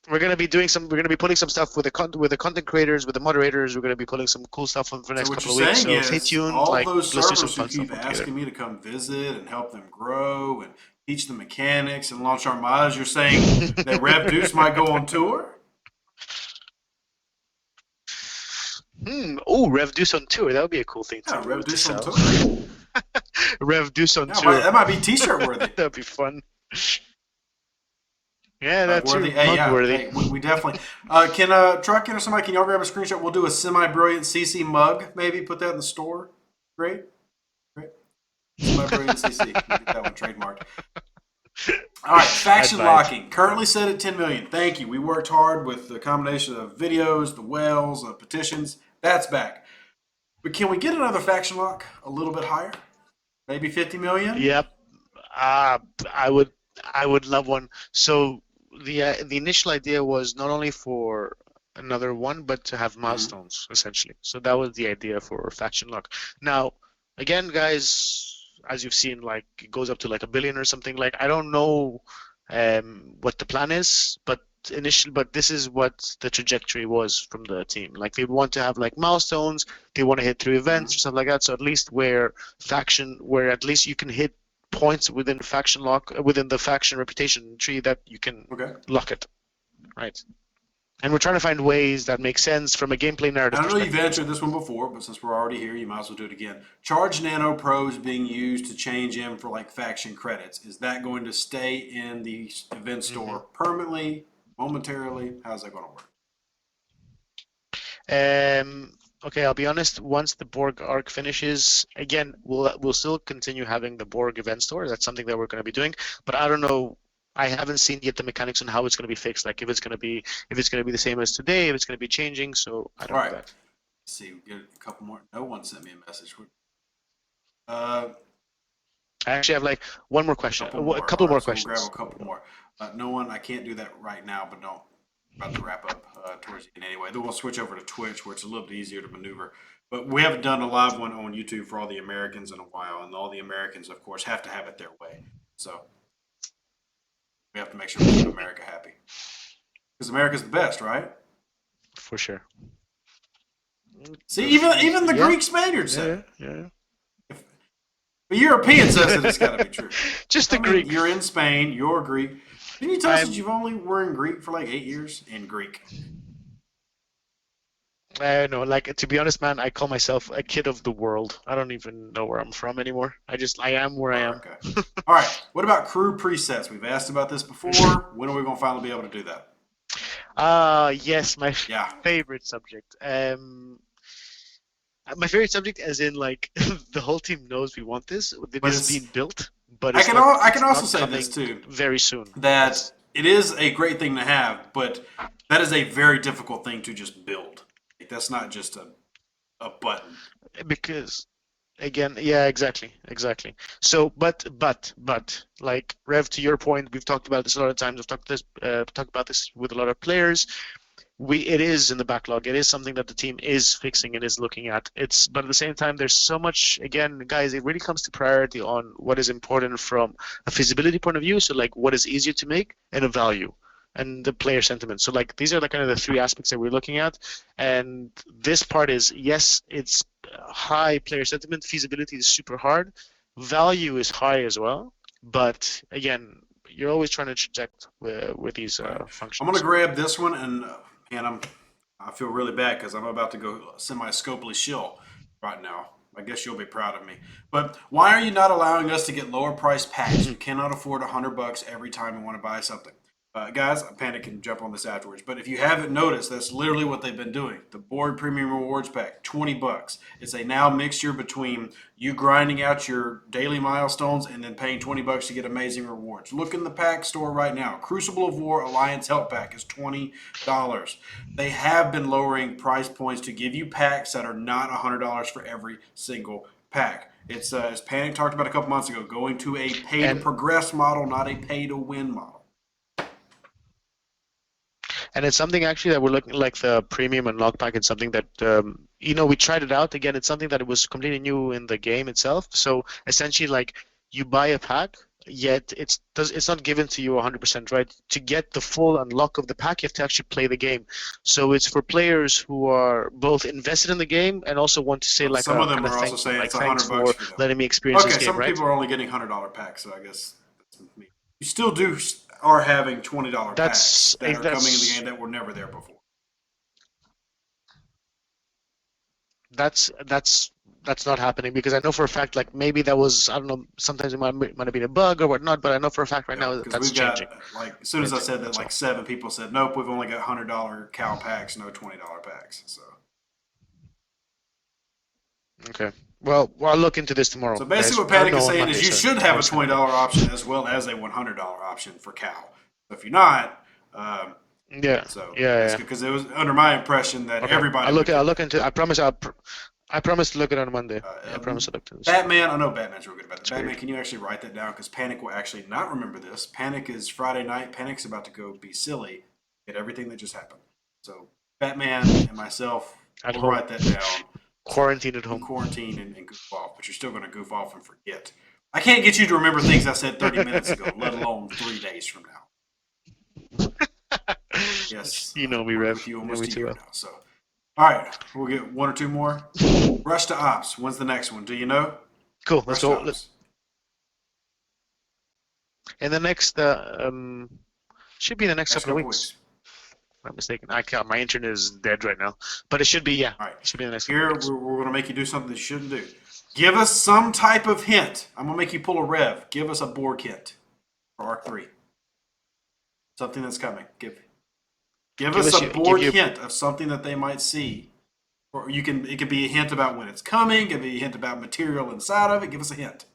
S2: we're gonna be putting some stuff with the content creators, with the moderators. We're gonna be putting some cool stuff for the
S1: so
S2: next
S1: what you're
S2: couple of weeks.
S1: saying
S2: So stay
S1: is,
S2: tuned.
S1: all
S2: Like,
S1: those
S2: let's do some
S1: servers who
S2: fun
S1: keep
S2: stuff together.
S1: asking me to come visit and help them grow and teach them mechanics and launch armadas, you're saying that Rev Deuce might go on tour?
S2: Oh, Rev Deuce on tour. That would be a cool thing
S1: Yeah, Rev
S2: to
S1: Deuce on
S2: sell.
S1: tour.
S2: Rev Deuce on
S1: Yeah,
S2: tour.
S1: that might be T-shirt worthy.
S2: That'd be fun. Yeah,
S1: Mug
S2: that too.
S1: worthy. Hey,
S2: Mug
S1: yeah.
S2: worthy.
S1: Hey, we definitely. Can Truckin or somebody? Can y'all grab a screenshot? We'll do a semi-brilliant CC mug. Maybe put that in the store. Great. Great. Semi-brilliant CC. We'll get that one trademarked. All right,
S2: I'd
S1: faction
S2: buy it.
S1: locking currently set at 10 million. Thank you. We worked hard with the combination of videos, the whales, petitions. That's back. But can we get another faction lock a little bit higher? Maybe 50 million?
S2: Yep. Uh, I would I would love one. So the initial idea was not only for another one, but to have
S1: Mm-hmm.
S2: milestones essentially. So that was the idea for Faction Lock. Now, again, guys, as you've seen, like it goes up to like 1 billion or something. Like I don't know what the plan is, but this is what the trajectory was from the team. Like they want to have like milestones, they want to hit through events
S1: Mm-hmm.
S2: or stuff like that. So at least where at least you can hit points within the faction reputation tree that you can
S1: Okay.
S2: lock it, right? And we're trying to find ways that make sense from a gameplay narrative
S1: I know you've
S2: perspective.
S1: answered this one before, but since we're already here, you might as well do it again. Charge Nano Pros being used to change in for like faction credits. Is that going to stay in the event store
S2: Mhm.
S1: permanently, momentarily? How's that going to work?
S2: Okay, I'll be honest. Once the Borg Arc finishes, again, we'll still continue having the Borg event store. That's something that we're going to be doing. But I don't know. I haven't seen yet the mechanics on how it's going to be fixed. Like if it's going to be the same as today, if it's going to be changing. So I
S1: All
S2: don't know
S1: right.
S2: that.
S1: Let's see. We get a couple more. No one sent me a message. Uh,
S2: I actually have like one more
S1: a
S2: question.
S1: couple
S2: A
S1: more. All
S2: couple more
S1: right. So we'll grab a
S2: questions.
S1: couple more. No one. I can't do that right now, but don't. About to wrap up towards the end anyway. Then we'll switch over to Twitch, where it's a little bit easier to maneuver. But we haven't done a live one on YouTube for all the Americans in a while, and all the Americans, of course, have to have it their way. So we have to make sure we keep America happy because America's the best, right?
S2: For sure.
S1: See, even the
S2: Yeah.
S1: Greek Spaniard said
S2: Yeah,
S1: it.
S2: yeah.
S1: The European says that it's got to be true.
S2: Just the
S1: I mean,
S2: Greek.
S1: you're in Spain. You're Greek. Didn't you tell us that
S2: I'm.
S1: you've only were in Greek for like 8 years in Greek?
S2: I don't know. Like to be honest, man, I call myself a kid of the world. I don't even know where I'm from anymore. I am where I am.
S1: Okay. All right. What about crew presets? We've asked about this before. When are we going to finally be able to do that?
S2: Yes, my
S1: Yeah.
S2: favorite subject. My favorite subject, as in like the whole team knows we want this. It
S1: But
S2: is
S1: it's
S2: being built, but
S1: I
S2: it's
S1: can
S2: not.
S1: I can
S2: It's
S1: also
S2: not
S1: say this
S2: coming
S1: too,
S2: very soon.
S1: that it is a great thing to have, but that is a very difficult thing to just build. Like, that's not just a button.
S2: Because again, yeah, exactly. So, but like Rev, to your point, we've talked about this a lot of times. We've talked about this with a lot of players. It is in the backlog. It is something that the team is fixing and is looking at. But at the same time, there's so much. Again, guys, it really comes to priority on what is important from a feasibility point of view. So like, what is easier to make and a value, and the player sentiment. So like, these are the kind of the three aspects that we're looking at. And this part is yes, it's high player sentiment. Feasibility is super hard. Value is high as well. But again, you're always trying to interject with these
S1: Right.
S2: functions.
S1: I'm gonna grab this one, and I feel really bad because I'm about to go semi-scopely shill right now. I guess you'll be proud of me. But why are you not allowing us to get lower price packs? You cannot afford $100 every time you want to buy something. Guys, Panic can jump on this afterwards. But if you haven't noticed, that's literally what they've been doing. The Borg Premium Rewards Pack, $20. It's a now mixture between you grinding out your daily milestones and then paying $20 to get amazing rewards. Look in the pack store right now. Crucible of War Alliance Help Pack is $20. They have been lowering price points to give you packs that are not $100 for every single pack. It's as Panic talked about a couple months ago, going to a pay to
S2: And
S1: progress model, not a pay to win model.
S2: and it's something actually that we're looking like the premium unlock pack. It's something that we tried it out again. It's something that it was completely new in the game itself. So essentially, like you buy a pack, yet it's not given to you 100%, right? To get the full unlock of the pack, you have to actually play the game. So it's for players who are both invested in the game and also want to say like
S1: Some
S2: a
S1: of them
S2: kind of
S1: are also
S2: thank you,
S1: saying
S2: like
S1: it's
S2: thanks
S1: $100
S2: for
S1: for them.
S2: letting me experience
S1: Okay,
S2: this game,
S1: some
S2: right?
S1: people are only getting $100 packs, so I guess that's me. You still are having $20 packs that are coming in the game that were never there before.
S2: that's not happening because I know for a fact like maybe that was I don't know sometimes it might have been a bug or whatnot, but I know for a fact right now that
S1: Because
S2: that's
S1: we've got,
S2: changing.
S1: like, as soon as I
S2: Right,
S1: said that,
S2: that's
S1: like
S2: all.
S1: 7 people said, nope, we've only got $100 cow packs, no $20 packs. So
S2: Okay. Well, I'll look into this tomorrow,
S1: So
S2: guys.
S1: basically, what Panic
S2: No,
S1: is
S2: on
S1: saying
S2: Monday.
S1: is you
S2: Sorry,
S1: should have a
S2: tomorrow's
S1: $20
S2: Saturday.
S1: option as well as a $100 option for cow. So if you're not,
S2: Yeah,
S1: so that's
S2: yeah.
S1: good because it was under my impression that
S2: Okay.
S1: everybody would
S2: I'll
S1: get
S2: look
S1: that.
S2: into. I promise to look at it on Monday. Yeah, I promise to look into this.
S1: Batman, I know Batman's real good about that.
S2: It's
S1: Batman,
S2: weird.
S1: can you actually write that down? Because Panic will actually not remember this. Panic is Friday night. Panic's about to go be silly, get everything that just happened. So Batman and myself
S2: At
S1: will
S2: home,
S1: write that down.
S2: quarantine at
S1: You
S2: home.
S1: quarantine and goof off, but you're still going to goof off and forget. I can't get you to remember things I said 30 minutes ago, let alone 3 days from now. Yes,
S2: You know
S1: I've
S2: me,
S1: worked
S2: Rev.
S1: with you
S2: You know
S1: almost
S2: me
S1: a
S2: too
S1: year
S2: well.
S1: now. So, all right, we'll get one or two more. Rush to Ops. When's the next one? Do you know?
S2: Cool.
S1: Rush
S2: So
S1: to Ops.
S2: in the next should be in the next
S1: Next
S2: couple of
S1: couple
S2: weeks.
S1: weeks.
S2: If I'm not mistaken. I can't. My internet is dead right now, but it should be. Yeah,
S1: All right.
S2: it should be in the next couple
S1: Here,
S2: of weeks.
S1: we're going to make you do something that you shouldn't do. Give us some type of hint. I'm going to make you pull a rev. Give us a Borg hint for Arc 3. Something that's coming. Give us a Borg hint of something that they might see. Or it could be a hint about when it's coming, it could be a hint about material inside of it. Give us a hint.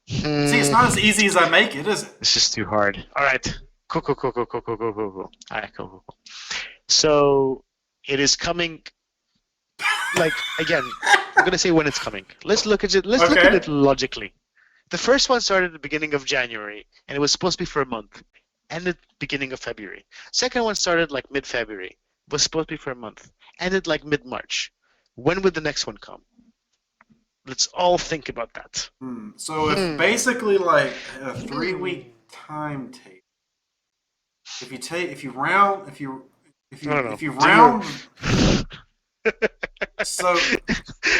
S1: See, it's not as easy as I make it, is it?
S2: This is too hard. All right. Cool. All right, cool. So it is coming. Like again, I'm gonna say when it's coming. Let's look at it. Let's look at it logically. The first one started at the beginning of January, and it was supposed to be for a month, ended beginning of February. Second one started like mid-February, was supposed to be for a month, ended like mid-March. When would the next one come? Let's all think about that.
S1: So if basically like a 3-week timetable. if you round, if you
S2: Do
S1: round, so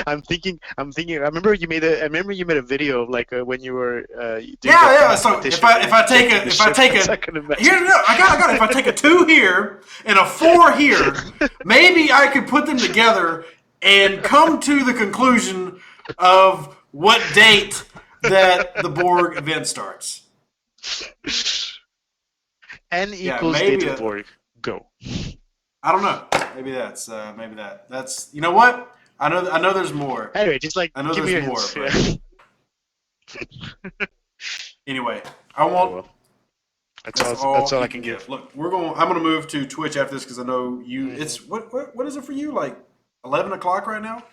S2: I'm thinking. I remember you made a video of like when you were doing
S1: yeah.
S2: that
S1: So
S2: competition.
S1: if I take a
S2: I can imagine.
S1: here, no, I got it. If I take a 2 here and a 4 here, maybe I could put them together and come to the conclusion of what date that the Borg event starts.
S2: N
S1: Yeah,
S2: equals
S1: maybe
S2: date of Borg. Go.
S1: I don't know. Maybe that's that's you know what? I know there's more.
S2: Anyway, just like
S1: I know
S2: give me
S1: there's
S2: your
S1: more,
S2: hints.
S1: but anyway, I
S2: Oh,
S1: want
S2: well.
S1: that's
S2: all
S1: you
S2: I can give.
S1: Look, I'm gonna move to Twitch after this because I know you.
S2: Mhm.
S1: It's what is it for you? Like 11 o'clock right now?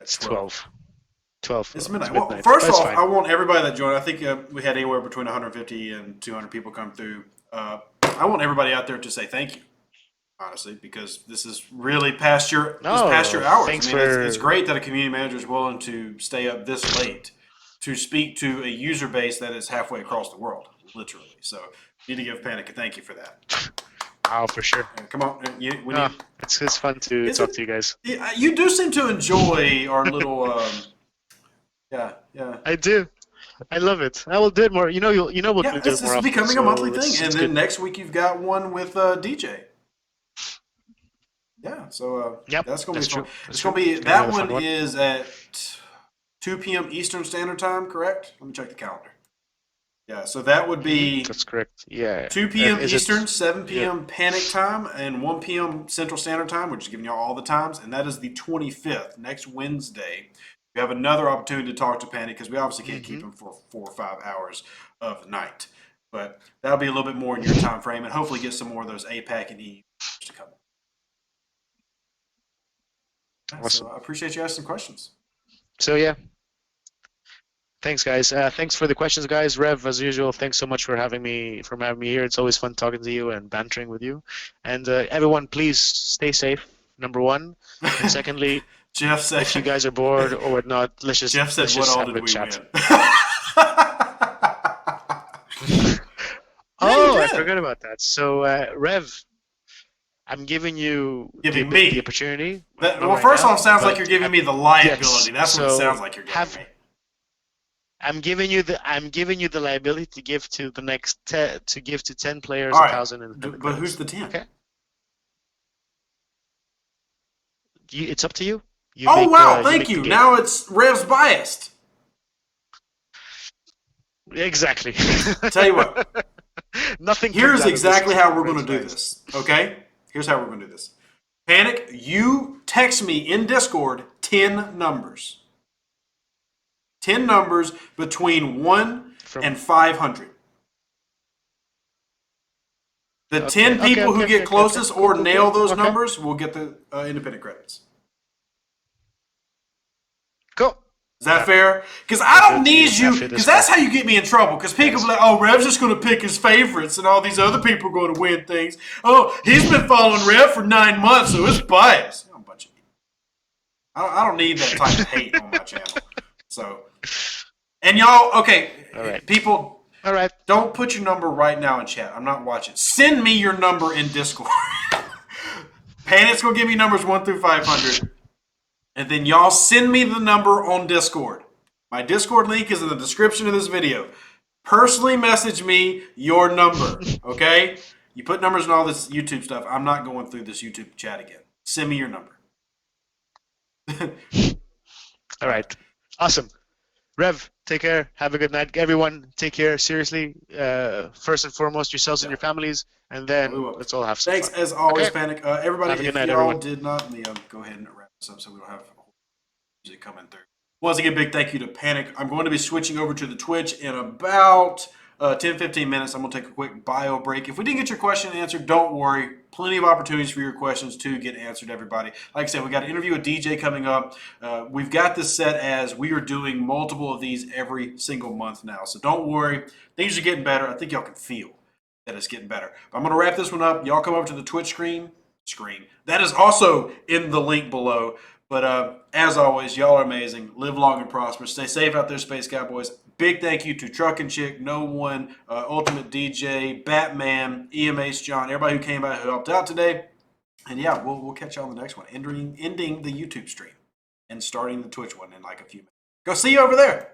S2: It's 12. 12.
S1: It's
S2: It's
S1: midnight.
S2: midnight.
S1: Well, first
S2: That's
S1: off,
S2: fine.
S1: I want everybody that joined. I think we had anywhere between 150 and 200 people come through. I want everybody out there to say thank you, honestly, because this is really past your hours.
S2: Thanks
S1: I mean,
S2: for
S1: it's great that a community manager is willing to stay up this late to speak to a user base that is halfway across the world, literally. So, you need to give Panic a thank you for that.
S2: Oh, for sure.
S1: Come on, we
S2: No,
S1: need.
S2: it's fun to talk to you guys.
S1: You do seem to enjoy our little. Yeah.
S2: I do. I love it. I will do it more. We'll
S1: Yeah,
S2: do it more
S1: it's
S2: often.
S1: becoming a monthly thing,
S2: It's
S1: and
S2: good.
S1: then next week you've got one with DJ. Yeah, so
S2: Yep,
S1: that's gonna be
S2: that's
S1: fun.
S2: true.
S1: It's gonna be
S2: It's gonna
S1: that
S2: be a fun
S1: one
S2: one.
S1: is at 2 p.m. Eastern Standard Time, correct? Let me check the calendar. Yeah, so that would be
S2: That's correct. Yeah.
S1: 2 p.m.
S2: Is
S1: Eastern,
S2: it?
S1: 7 p.m. Panic Time, and 1 p.m. Central Standard Time. We're just giving y'all all the times, and that is the 25th, next Wednesday. We have another opportunity to talk to Panic because we obviously can't keep him for 4 or 5 hours of the night. But that'll be a little bit more in your time frame, and hopefully get some more of those APAC and EU to come. Yeah,
S2: Awesome.
S1: so I appreciate you asking questions.
S2: So yeah. Thanks, guys. Thanks for the questions, guys. Rev, as usual, thanks so much for having me here. It's always fun talking to you and bantering with you. And everyone, please stay safe. Number one, and secondly,
S1: Jeff said,
S2: if you guys are bored or whatnot, let's just
S1: Jeff said,
S2: let's
S1: "What
S2: just
S1: all
S2: have
S1: did
S2: a
S1: we
S2: chat.
S1: win?"
S2: Oh,
S1: you
S2: I
S1: did.
S2: forgot about that. So, Rev, I'm giving you
S1: me
S2: the opportunity.
S1: Well,
S2: Not right
S1: first
S2: now,
S1: off, sounds like
S2: but
S1: you're giving me the liability.
S2: yes,
S1: That's what it
S2: so
S1: sounds like you're giving me.
S2: I'm giving you the liability to give to the next to give to 10 players
S1: All right,
S2: 1,000 independent
S1: but who's
S2: credits.
S1: the 10?
S2: Okay. It's up to you.
S1: Oh wow,
S2: you
S1: thank
S2: make the
S1: you.
S2: game.
S1: Now it's Rev's biased.
S2: Exactly.
S1: Tell you what.
S2: Nothing.
S1: Here's exactly how we're going to do this. Okay? Here's how we're going to do this. Panic, you text me in Discord 10 numbers. 10 numbers between 1 and 500. The 10 people who get closest or nail those numbers will get the independent credits.
S2: Cool.
S1: Is that fair? Because I don't need you, because that's how you get me in trouble. Because people be like, oh, Rev's just going to pick his favorites and all these other people are going to win things. Oh, he's been following Rev for 9 months, so it's biased. I'm a bunch of I don't need that type of hate on my channel. So, and y'all, okay,
S2: All right.
S1: people,
S2: All right.
S1: don't put your number right now in chat. I'm not watching. Send me your number in Discord. Panic's going to give me numbers 1 through 500. And then y'all send me the number on Discord. My Discord link is in the description of this video. Personally message me your number, okay? You put numbers in all this YouTube stuff. I'm not going through this YouTube chat again. Send me your number.
S2: All right. Awesome. Rev, take care. Have a good night. Everyone, take care. Seriously, first and foremost, yourselves and your families, and then let's all have some
S1: Thanks,
S2: fun.
S1: as always,
S2: Okay.
S1: Panic. Everybody,
S2: Have a good
S1: if
S2: night,
S1: y'all
S2: everyone.
S1: did not, let me go ahead and wrap this up so we don't have music coming through. Once again, big thank you to Panic. I'm going to be switching over to the Twitch in about 10-15 minutes. I'm going to take a quick bio break. If we didn't get your question answered, don't worry. Plenty of opportunities for your questions to get answered, everybody. Like I said, we got an interview with DJ coming up. We've got this set as we are doing multiple of these every single month now. So don't worry. Things are getting better. I think y'all can feel that it's getting better. But I'm going to wrap this one up. Y'all come over to the Twitch screen. That is also in the link below. But as always, y'all are amazing. Live long and prosper. Stay safe out there, Space Cowboys. Big thank you to Truckin' Chick, No One, Ultimate DJ, Batman, EMH John, everybody who came by who helped out today. And yeah, we'll catch y'all on the next one. Ending the YouTube stream and starting the Twitch one in like a few minutes. Go see you over there.